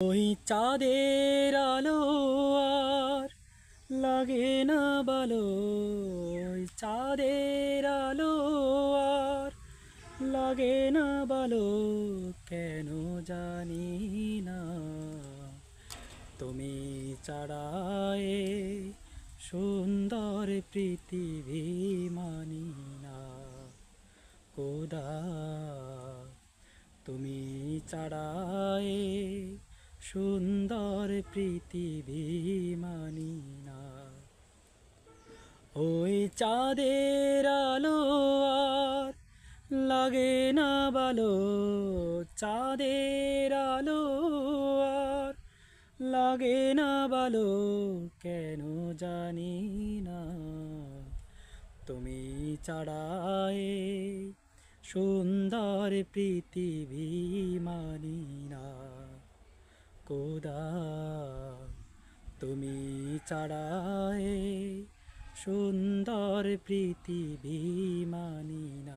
ওই চাঁদের আলো আর লাগে না ভালো, ওই চাঁদের আলো আর লাগে না ভালো, কেন জানি না। তুমি ছাড়ায় সুন্দর পৃথিবী মানি না। খোদা, তুমি ছাড়ায় সুন্দর পৃথিবী মানি না। ওই চাঁদের আলো আর লাগে না ভালো, চাঁদের আলো আর লাগে না ভালো, কেন জানি না। তুমি ছাড়ায় সুন্দর পৃথিবী মানি না। খোদা, তুমি ছাড়ায় সুন্দর পৃথিবী মানি না।